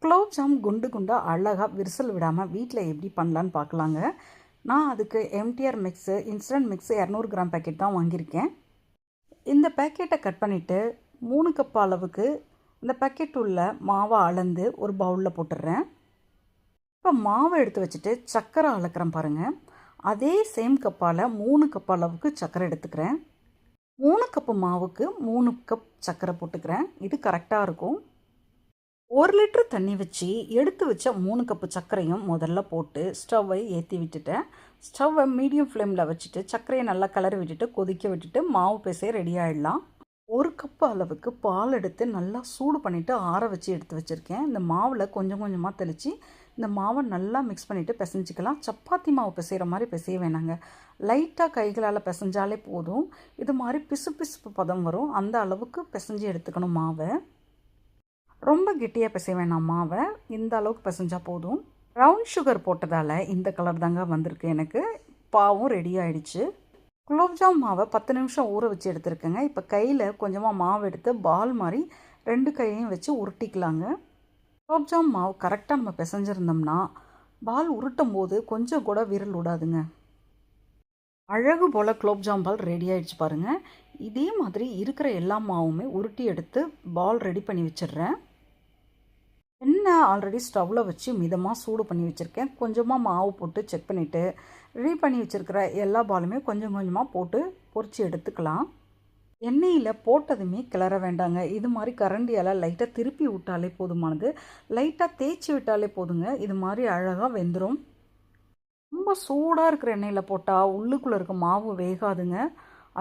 Gulab jam குண்டு குண்டாக அழகாக விரிசல் விடாமல் வீட்டில் எப்படி பண்ணலான்னு பார்க்கலாங்க. நான் அதுக்கு MTR mix instant mix 200 gram packet தான் வாங்கியிருக்கேன். இந்த பேக்கெட்டை கட் பண்ணிவிட்டு 3 கப் அளவுக்கு இந்த பேக்கெட் உள்ள மாவை அளந்து ஒரு பவுலில் போட்டுடுறேன். இப்போ மாவை எடுத்து வச்சுட்டு சர்க்கரை அளக்கிறேன் பாருங்கள். அதே சேம் கப்பால் 3 கப் அளவுக்கு சர்க்கரை எடுத்துக்கிறேன். 3 கப்பு மாவுக்கு 3 கப் சர்க்கரை போட்டுக்கிறேன். இது கரெக்டாக இருக்கும். 1 லிட்டர் தண்ணி வச்சு எடுத்து வச்ச 3 கப்பு சர்க்கரையும் முதல்ல போட்டு ஸ்டவ்வை ஏற்றி விட்டுட்டேன். ஸ்டவ்வை மீடியம் ஃப்ளேமில் வச்சுட்டு சர்க்கரையை நல்லா கிளறி விட்டுட்டு கொதிக்க விட்டுட்டு மாவு பேச ரெடி ஆகிடலாம். 1 கப்பு அளவுக்கு பால் எடுத்து நல்லா சூடு பண்ணிவிட்டு ஆற வச்சு எடுத்து வச்சுருக்கேன். இந்த மாவில் கொஞ்சம் கொஞ்சமாக தெளித்து இந்த மாவை நல்லா மிக்ஸ் பண்ணிவிட்டு பிசைஞ்சிக்கலாம். சப்பாத்தி மாவு பிசைகிற மாதிரி பிசைய வேணாங்க. லைட்டாக கைகளால் பிசைஞ்சாலே போதும். இது மாதிரி பிசு பிசுப்பு பதம் வரும். அந்த அளவுக்கு பிசைஞ்சு எடுத்துக்கணும் மாவை. ரொம்ப கெட்டியாக பிசைய வேணாம் மாவை. இந்த அளவுக்கு பிசைஞ்சால் போதும். ப்ரௌன் சுகர் போட்டதால் இந்த கலர் தாங்க வந்திருக்கு. எனக்கு பாவும் ரெடி ஆகிடுச்சு. குலோப்ஜாம் மாவை 10 நிமிஷம் ஊற வச்சு எடுத்துருக்கேங்க. இப்போ கையில் கொஞ்சமாக மாவு எடுத்து பால் மாதிரி 2 கையையும் வச்சு உருட்டிக்கலாங்க. குலோப்ஜாம் மாவு கரெக்டாக நம்ம பிசைஞ்சிருந்தோம்னா பால் உருட்டும் போது கொஞ்சம் கூட விரல் விடாதுங்க. அழகு போல் குலோப்ஜாம் பால் ரெடி ஆகிடுச்சு பாருங்கள். இதே மாதிரி இருக்கிற எல்லா மாவுமே உருட்டி எடுத்து பால் ரெடி பண்ணி வச்சிடுறேன். எண்ணெய் ஆல்ரெடி ஸ்டவ்வில் வச்சு மிதமாக சூடு பண்ணி வச்சுருக்கேன். கொஞ்சமாக மாவு போட்டு செக் பண்ணிவிட்டு ரெடி பண்ணி வச்சுருக்கிற எல்லா பாலுமே கொஞ்சம் கொஞ்சமாக போட்டு பொரித்து எடுத்துக்கலாம். எண்ணெயில் போட்டதுமே கிளற வேண்டாங்க. இது மாதிரி கரண்டியால் லைட்டாக திருப்பி விட்டாலே போதுமானது. லைட்டாக தேய்ச்சி விட்டாலே போதுங்க. இது மாதிரி அழகாக வெந்துடும். ரொம்ப சூடாக இருக்கிற எண்ணெயில் போட்டால் உள்ளுக்குள்ளே இருக்க மாவு வேகாதுங்க.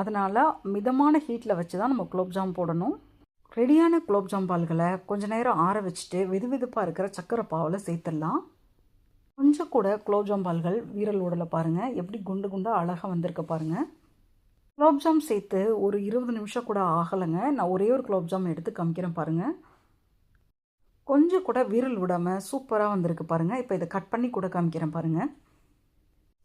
அதனால் மிதமான ஹீட்டில் வச்சு தான் நம்ம குலோப்ஜாம் போடணும். ரெடியான குலோப்ஜாம் பால்களை கொஞ்சம் நேரம் ஆற வச்சுட்டு வெதுவெதுப்பாக இருக்கிற சக்கரை பாவில் சேர்த்துடலாம். கொஞ்சம் கூட குலோப்ஜாம் பால்கள் வீரல் உடலை பாருங்கள். எப்படி குண்டு குண்டாக அழகாக வந்திருக்க பாருங்கள். குலோப்ஜாம் சேர்த்து ஒரு 20 நிமிஷம் கூட ஆகலைங்க. நான் ஒரே ஒரு குலோப்ஜாம் எடுத்து காமிக்கிறேன் பாருங்கள். கொஞ்சம் கூட வீரல் விடாமல் சூப்பராக வந்திருக்கு பாருங்கள். இப்போ இதை கட் பண்ணி கூட காமிக்கிறேன் பாருங்கள்.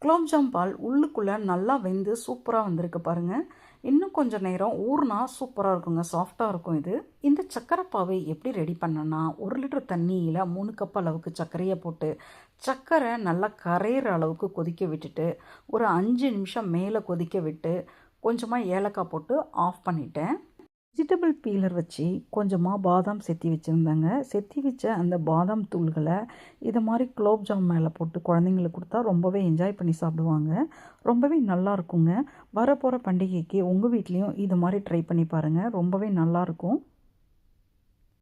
குலோப்ஜாம் பால் உள்ளுக்குள்ளே நல்லா வெந்து சூப்பராக வந்திருக்கு பாருங்கள். இன்னும் கொஞ்சம் நேரம் ஊறுனா சூப்பராக இருக்குங்க. சாஃப்டாக இருக்கும் இது. இந்த சர்க்கரை பாவை எப்படி ரெடி பண்ணனா 1 லிட்டர் தண்ணியில் 3 கப் அளவுக்கு சர்க்கரையை போட்டு சர்க்கரை நல்லா கரையிற அளவுக்கு கொதிக்க விட்டுட்டு ஒரு 5 நிமிஷம் மேலே கொதிக்க விட்டு கொஞ்சமாக ஏலக்காய் போட்டு ஆஃப் பண்ணிட்டேன். வெஜிடபிள் பீலர் வச்சு கொஞ்சமாக பாதாம் செத்தி வச்சுருந்தாங்க. செத்தி வச்ச அந்த பாதாம் தூள்களை இதை மாதிரி குலோப்ஜாம் மேலே போட்டு குழந்தைங்களுக்கு கொடுத்தா ரொம்பவே என்ஜாய் பண்ணி சாப்பிடுவாங்க. ரொம்பவே நல்லா இருக்குங்க. வரப்போகிற பண்டிகைக்கு உங்கள் வீட்லேயும் இது மாதிரி ட்ரை பண்ணி பாருங்கள். ரொம்பவே நல்லாயிருக்கும்.